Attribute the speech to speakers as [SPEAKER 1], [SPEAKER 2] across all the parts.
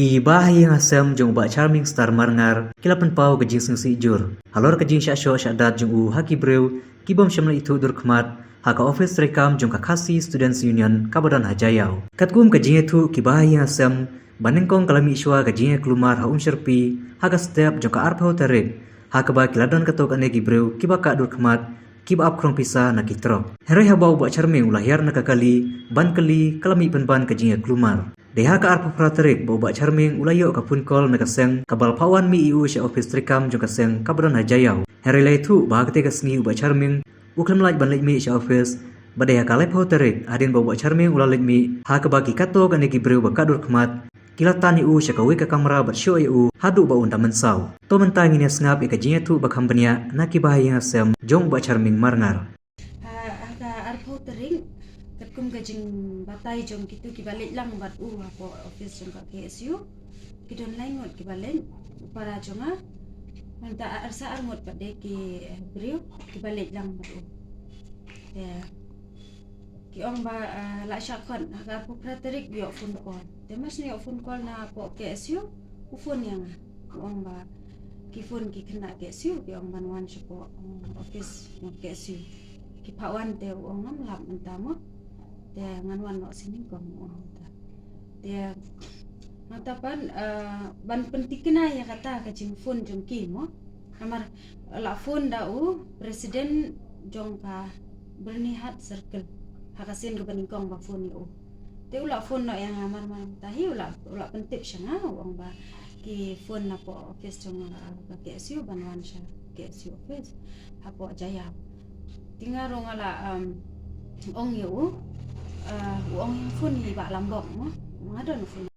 [SPEAKER 1] Ki bahi hasam jong ba charming star marngar kilapan pau ke jing singsi jur. Halor ke jing syak dat jong u haki brew ki bom shamla itu dur khmat haka office rekam jong ka khasi students union kabadan hajayau. Katkum ke jing itu ki bahi hasam banengkong kalami iswa ke jing klumar ha sherpi haka step jong ka arpau tarik haka ba kiladon katok ane ki brew ki ba ka dur khmat ki ba apkrong pisa na kitrok. Heroi habau ba charming ulahir na kakali ban kali kalami penban ke jing klumar. Deha ka arpa praterik boba charming ulayo ka punkol na kaseng kabal pawan mi iu sya office trikam jong kaseng kabran hajayau. Herilai tu bahagte kasngi uba charming uklam laj ban laj mi sya office badeha ka lep terik adin boba charming ulalaj mi ha ka baki kato ka neki breu ba kadur khmat kilatan iu sya ka wika kamera bat show iu hadu ba unda mensau. To mentang ini snap ika jinya tu ba kambania naki bahaya sem jong ba charming marngar.
[SPEAKER 2] Aga arpa terik kum gajing batai jong gitu kibalik lang bat apo office jong ka KSU kidon laingot kibalik para jonga manta arsa armot pade ki brio kibalik lang bat ya ki ong ba la syakon aga po praterik yo phone call temas ni phone call na po KSU phone yang ong ba ki phone ki kena KSU ki ong banwan po office ng KSU ki pawan te ong ngam lap mentamo dia nganuan no sini kong dia matapan ban pentikna ya kata kacing phone jong kimo amar la phone dau presiden jong ka bernihat circle hakasin ke peningkong ba phone yo te ula phone no yang amar man tahi ula pentip syanga wong ba ki phone na po office jong ka KSU banwan sya KSU office hapo jaya tinggal ngala ong yo uang phone ni ba lambok mo ngadon phone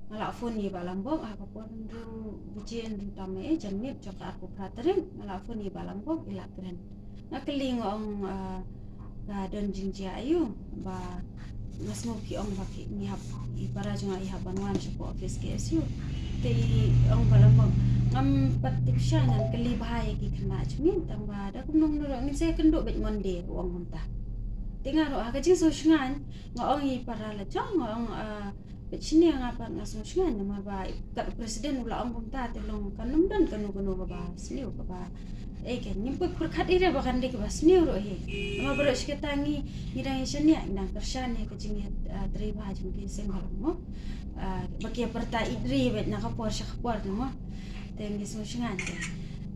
[SPEAKER 2] ngala phone ni ba lambok ha ko pon ru bujen tame janit joka aku praterin ngala phone ni ba lambok ila keren nakeling ong gadon jingjia ayu ba ngasmo ki ong ba ki ni hap ibara jonga i habanwan sa office KSU te ong ba lambok ngam patik sya nan keli bahaya ki kena jmin tang ba da kumnong no ni se kendo bet monde uang honta tinggal roh aga jing so shngan ngong I para la jong ngong bechini ngapa ngaso shngan nama ba ka presiden ula ong kumta telong kanum dan kanu ba sniu ba ken nyimpe kurkat ire ba kan de ba sniu ro he nama bro shketangi nirang shania nang kershane ka jing tri ba jing ki seng mo bakia perta idri bet na kapor shakpor no tengi so shngan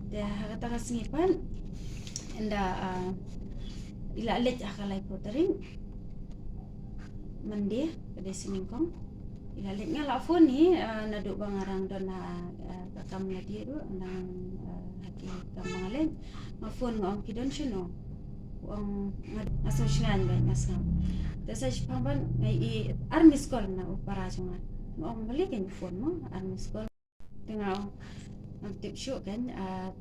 [SPEAKER 2] de haga ta snipan enda ila alit akalai potering mandi pada siningkong ila alit ngala phone ni naduk bangarang don kakam na dia do nang haki kamalen ma phone ngong kidon sino wong asosyan ba nasam dasa pamban ngai army school na para jonga ngong balikin phone mo army school tengah tip show kan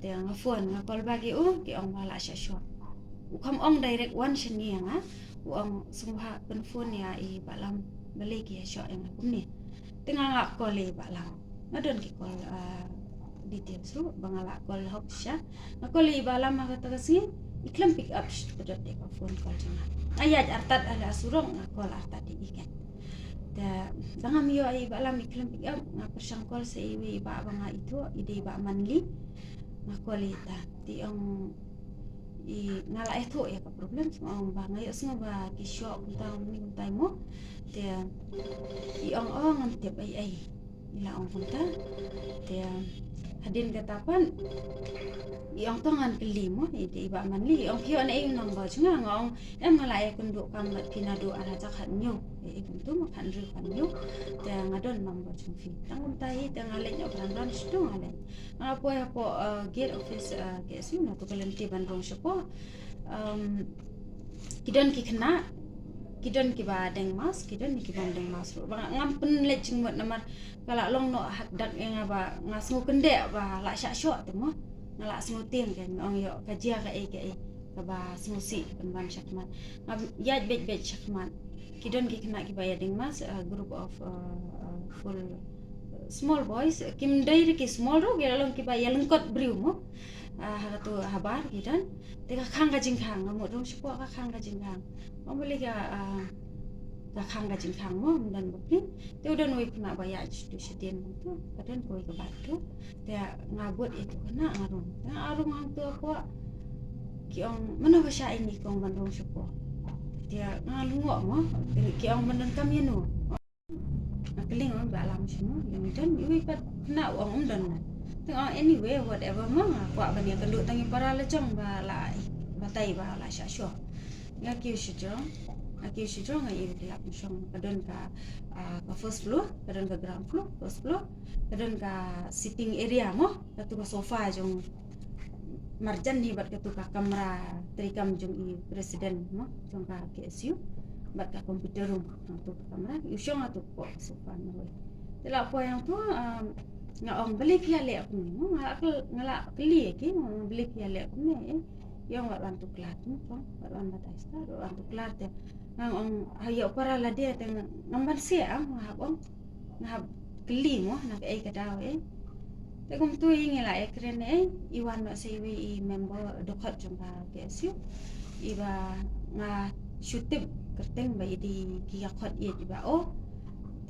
[SPEAKER 2] tengah phone ngakol bagi ki ong wala sya show ukam ong direct one shani yang uang semua penfon ya I balam balik ya syok yang aku ni tengah ngak call balam ngadon ki call details ru bangala call hok sya ngakol balam kata kasi iklam pick up pedot de phone call jangan ayat artat ala surong ngakol artat di ikan da dangam yo I balam iklam pick up ngapersang call se iwi ba banga itu ide ba manli ngakol ita ti ong I ngala itu ya ka problem ngong ba ngayo singa ba ki shop tang ning tay mo te I ong ngantip ai ila ong punta te hadin katapan I ong tongan kelimo ide ba manli ong kio na nang ba junga ngong em ngala ya kunduk kam pinado ara jakhat nyu itu makan ru kan nyu te ngadon nang ba jung fi tang untai te ngalen yo brandon stu ngalen apo ya po gate office KSU na to kalenti bandung syapo kidon ki kena kidon ki ba deng mas kidon ki bandeng mas ro bang ngampen lejing mot namar kala long no hak dak yang ba ngasngu kende ba la syak syok te mo ngala smuting kan ong yo kajia ka ka ba smusi ban syakmat ya bet syakmat kidon ki kena ki ba ya deng mas group of full small boys kim dai ki small ro gela long ki ba ya lengkot briu mo haratu habar kidan teka khang ka jingkhang mo dong sipo ka khang ka jingkhang mo beli ka kakang gajing kangmo dan bukti te udah nuai kena bayar tu sedien tu kadang koi ke batu te ngabut itu kena arung hang tu apa kiong mana bahasa ini kong bandung syukur dia ngalungok mo kiong menen kami nu keling on ba alam semua yang dan iwi pat kena uang dan tengok anyway whatever mo apa bani kenduk tangi para lecong ba la batai ba la syasyo ya kiu syujong aki syujong ngai dilap syong kadon ka first floor kadon ka ground floor first floor kadon ka sitting area mo katu ka sofa jong marjan ni bat katu ka kamera trikam jong i presiden mo jong ka KSU bat ka computer room tu kamera usyong atu ko sofa mo tela po yang tu ngaong beli piale aku ni mo ngala keli ki beli piale aku ni yang wat bantu kelar tu kan wat bantu star wat bantu kelar te ngaong hayo para la dia teng ngamban se ngahab keli mo nak ka daw Tegum tu ingin lah keren iwan nak sewi I member dekat jumpa KSU iba nga syutip kerteng ba di kiyakot ia iba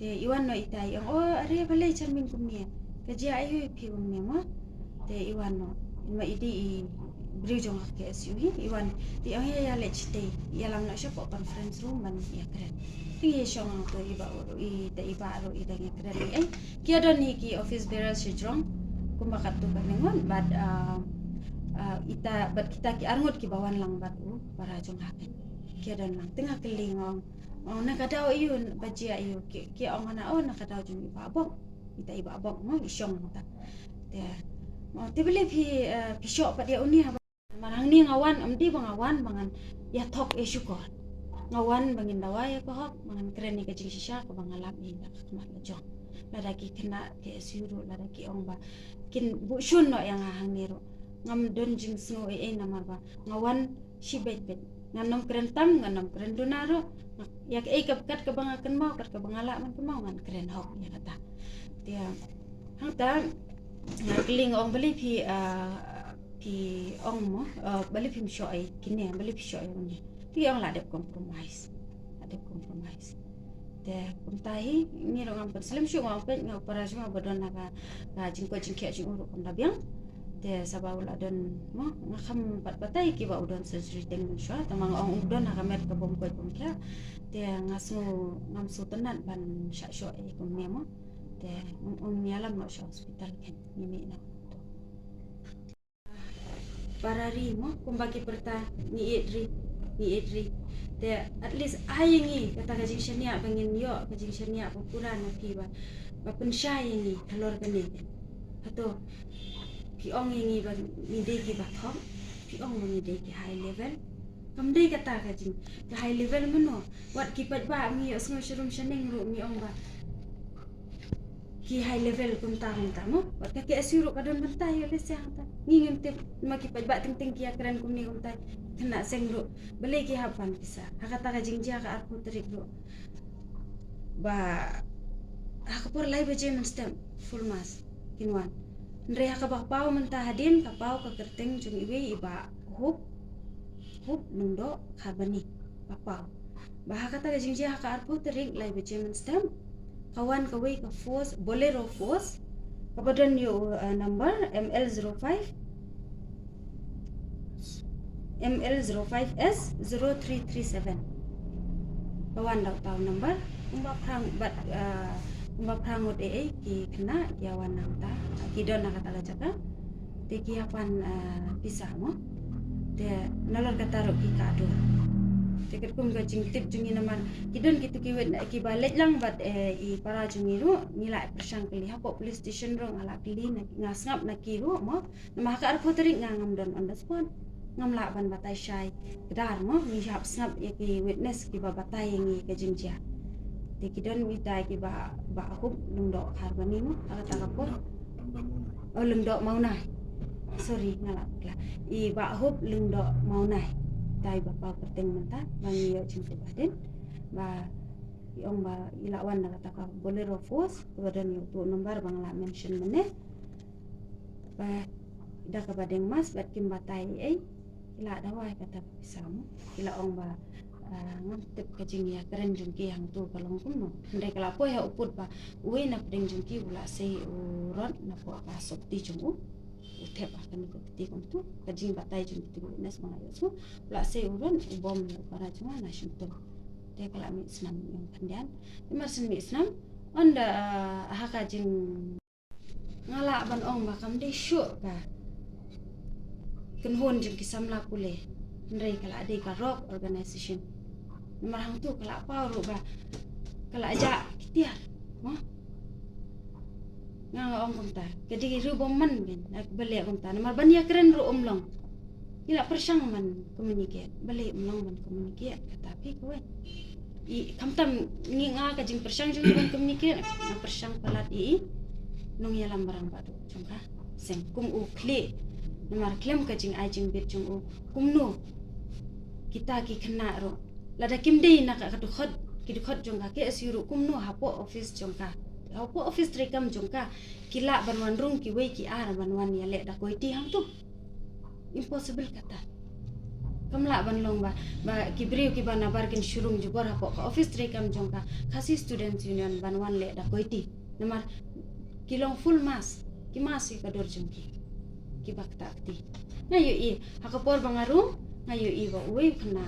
[SPEAKER 2] te iwan no itai are balai cermin kumnia kerja ayu pi kumnia mo te iwan no ma idi beri jong KSU iwan di ya le chite ya lang nak shop conference room man ya keren ti shong to iba te iba ro ida ya keren kia don ni ki office bearer sejong kumakat tu kaningon bad kita ki arngot ki bawan lang bad para jong hakin kia dan lang tengah kelingong nakadaw iyon bajia iyo ki ong ana nakadaw jong iba abong ita iba abong mo isyong ta te beli pi shop pa dia uni marang ni ngawan amdi bangawan bangan ya tok syukur ngawan bangin dawai ko hok mangan keren ni kajing sisya ko bangalap ni nak kemat lejong ladaki kena KSU ladaki ong ba kin bu shun no yang hang niru ngam don jing snow namar ba ngawan si bet nganom keren tam nganom keren donaro yak kapkat ka bangaken mau kat ka bangala man mau ngan keren hok ya kata dia hang ta ngakling ong beli pi ong mo beli pi syo kini beli pi syo ni ti ong la de compromise te kumtahi ni ro ngam perslim syu ngam pet ngam para semua bodon naga ka jingko jingkia jing uru kum dabiang te sabaul adon mo ngakam pat batai ki ba udon sejri teng syu tamang ong udon naga met ka bom koi bom kya te ngasu ngam su tenan ban sya syo kum ne mo te nyalam no syu hospital ken ni na para ri mo kumbagi perta ni edri te at least ayengi kata kajing syania bangin yo kajing syania populan ki ba pensyai ni kalor kene ato ki ong ingi ba mide ki ba thom ki ong mide ki high level kamdei kata kajing ki high level mano wat ki pat ba mi asmo syrum syaneng ru mi ong ba ki high level kumta mo wat ka KSU ru kadon bentai le siang ta ngingim te maki pat ba ting ki akran kumni kumta kena seng ru beli ki hapan bisa hakata ka jingjia ka aku terik ru ba hakapor lai beje men stem full mas kinwan ndre hakabak pau mentah hadin ka pau ka kerteng jung iwe iba hup nundo karbani papau ba hakata ka jingjia ka aku terik lai beje men stem kawan kawai ka force bolero force kabadan yo number ML05S0337 kawan daw tahu number umbak prangut ki kena yawan nang ta ki don nakata jaka te ki apan pisah mo te nalor kata ro ki kado te kum ga jing tip jungi naman kidon kitu ki wet ki balik lang bat I para jungi ro nila persang kali hapo police station ro ngala kili ngasngap na ki ro mo namaka ar photering ngam don on the spot ngam la ban batai syai kedar mo mi hap snap ki witness ki ba batai ngi ke jingjia te kidon mi tai ki ba hup lungdo harbani mo ata kapor lungdo maunai sorry ngala kla I ba hup lungdo maunai tai bapa perteng menta bangi yo jingko baden ba iong ba ilawan na kata ka bolero force badan yo tu nomor bangla mention mene ba ida ka badeng mas bat kim batai ila dawai kata pisamu ila ong ba ngantip kajing ya keren jungki yang tu kalong kuno ndai kala po ya uput ba uwe na pring jungki ula sei uron na po ka sokti jungu utep akan ko ti kon tu kajing batai jung ti nes mga yasu ula sei uron ubom na para junga na shuntum te kala mi snam yang kandian imarsin mi snam onda ha kajing ngala ban ong ba kam de shu ka kenhon jung kisamla pule ndai kala ade ka rock organization nomor hang tu kala apa ru ba kala aja kitiar nga ong kumta jadi ru bomman ben ak balik kumta nomor bania keren ru omlong ila persang man communicate balik omlong man communicate tapi kowe I kamtam nginga ka jing persang jung ban communicate na persang palat nung yalam barang badu jongka seng kum u kle nomor klem ka jing ai jing bit jung u kum no kita ki kena ro lada kim dei na ka dukhot ki dukhot jongka ke asiru kumno hapo office jongka hapo office rekam jongka kila banwan rung ki wei ki ar banwan ya le da koi ti hang tu impossible kata kamla banlong ba ki briu ki bana barkin shurung jubor hapo ka office rekam jongka khasi student union banwan le da koi ti namar kilong full mas ki mas ka dor jongki ki bakta akti ngayo I hakapor bangarum ngayo I ba uwe kena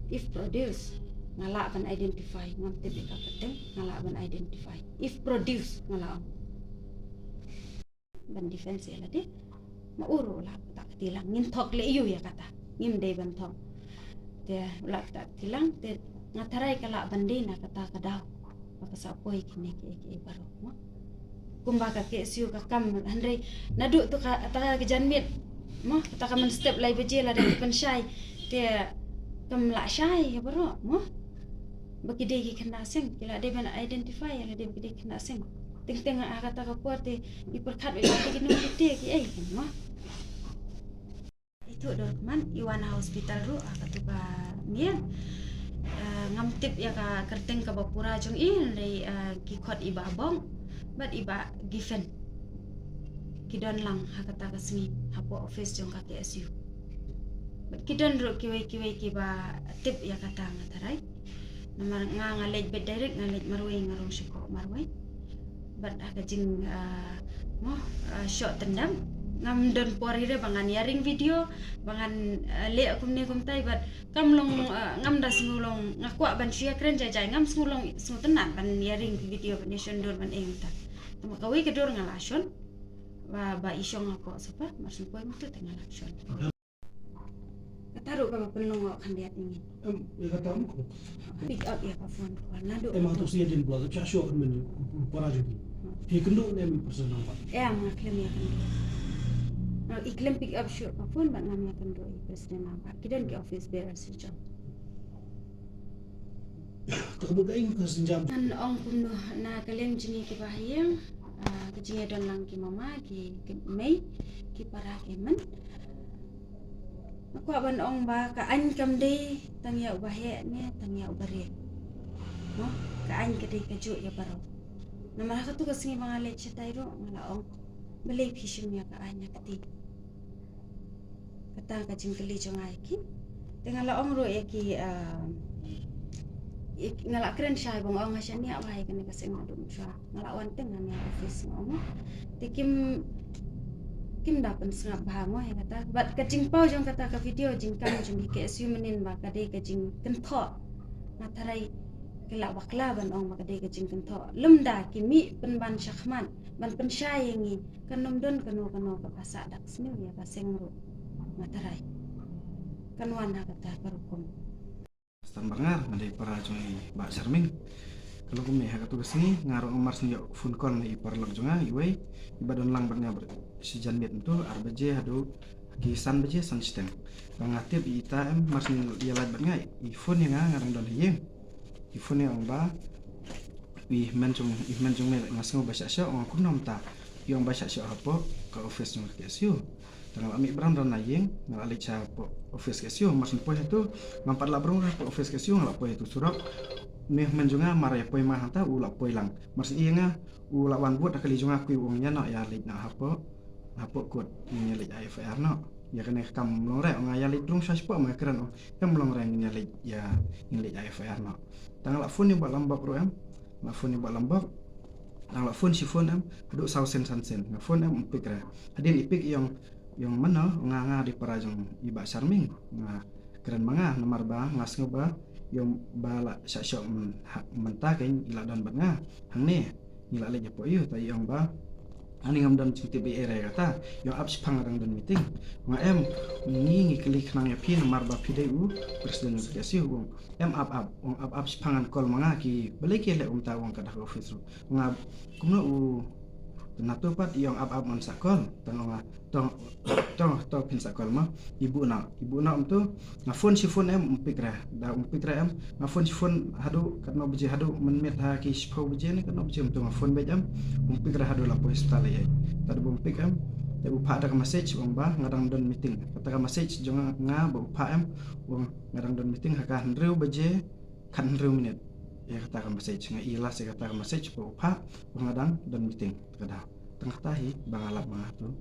[SPEAKER 2] if produce ngala ban identify ngam te ka keteng ngala ban identify if produce ngala ban defense la de ma uru la tak tilang ngin thok le yu ya kata ngim dei ban thok te la tak tilang te ngatarai kala ban de na kata kadaw pakasa poi kine ke baro mo kumba ka ke siu ka kam handrei nadu tu ka ta ke janmit mo kata ka man step lai beje la de penshai te kam la shai ya baro mo bagi de ki kena sing kila de ban identify la de bagi de kena sing ting ting kata ka puate I perkat we ki kinu te ki ai mo itu dokumen Iwana hospital ru katu ka mien ngam tip ya ka kerteng ka bapura jong I ki khot I babong bat iba given kidon lang hakata ka sini hapo office jong ka KSU kidon ro kiwe ki ba tip ya kata ngatarai namar ngalej bet direct ngalej marway ngarong syuko marway bat aga jing shot tendam ngam don pori re bangan yaring video bangan le akum ne kum tai bat kam long ngam das ngulong ngakwa ban sia keren jajai ngam ngulong tenan ban yaring video ban nation dor ban eng ta tama kawi ke dor ngalason ba isyong ako sapa masun poy mo tu ngalason taruh ka penlong kan dia ingin
[SPEAKER 3] ya kata mo
[SPEAKER 2] pick up ya ka phone ko nado
[SPEAKER 3] tu siya din blog cha show men para jadi fi kendo ne mi personal ba
[SPEAKER 2] ang klem ya kan iklim pick up show ka phone ba ngam ya kan do president apa kidan ki office bearer si jam
[SPEAKER 3] kemudian kesenjam
[SPEAKER 2] an ong kuno na kalem jini ki bahayang kejinga don lang ki mama ki mei ki para kemen aku aban ong ba ka an kam de tang ya ubahe ne tang ya ubare no ka an ke de ka ju ya baro namar ka tu ka singi mga leche tayro ngala ong balay phishim ya ka anya kati kata ka jingkeli jong ai ki tengala ong ro ya ki ngala keren syai bong ong asya ni awai kan ka sing adum sya ngala wan teng ya office ngong tikim kim dapat sengap bahamo ya kata bat kacing pau jong kata ka video jingkam jong ke SU menin ba kade kacing kentho ngatarai kela wakla ban ong ba kade kacing kentho lemda kimi penban syakhman ban pensyayangi kanom don kano ka pasa dak sni ya ka sengro ngatarai kanwan kata karukum
[SPEAKER 4] Stan bangar mandai para jong ba Charming kalau kami hak tu kesini ngaruh mars ni phone call ni parlok jonga iwei ibadon lang barnya si janmit tu arbaje hadu kisan baje san sistem bangatip ita mars ni dia lad barnya I phone yang ngarang don hiye I phone yang ba wi menjung me ngasngo basya sya ong kun nom ta yang basya sya apa ke office ng KSU tanggal ami bram dan nayeng ngalali cha office KSU mars ni poe tu mampat la brong ke office KSU ngala poe tu surat meh menjunga mare poi mah ta ula poi lang mars inga ula wan buat kali junga kui wongnya no ya lek na hapo kot ni lek IFR no ya kena kam melongre ngaya lidrung saspo ma keren kam melongre nyali ya nyali IFR no tang la phone ni ba lambak ro em la phone ni ba lambak tang la phone si phone em adu sausen sansen na phone em pik ra hadin ipik yang mana nga di parajong iba sarming nga keren manga nomor ba ngas ngoba yang bala syok mentakin ila dan banga hang ne ila le japo yu ta yang ba ani ngam dan cing tibi ere kata yang abs pangarang dan meeting nga em ngi klik nang ya pin nomor ba PDU presiden notifikasi wong em abs pangan kol manga ki balik le ta wong kada office nga kumno u nato pat yang man sakol tang to pin sakol ma ibu na tu na phone si phone em umpikra em na phone si phone hadu katno beje hadu menmet ha ki spau beje ni katno beje tu na phone bejam umpikra hadu la hospital ye tadu umpik em te upa ada message wong ba ngadang don meeting kata message jonga nga ba upa em wong ngadang don meeting haka hendreu beje kan hendreu minit ya kata message nga ilas ya kata message ba upa wong ngadang don meeting kada tengah tahi bangalap mangatu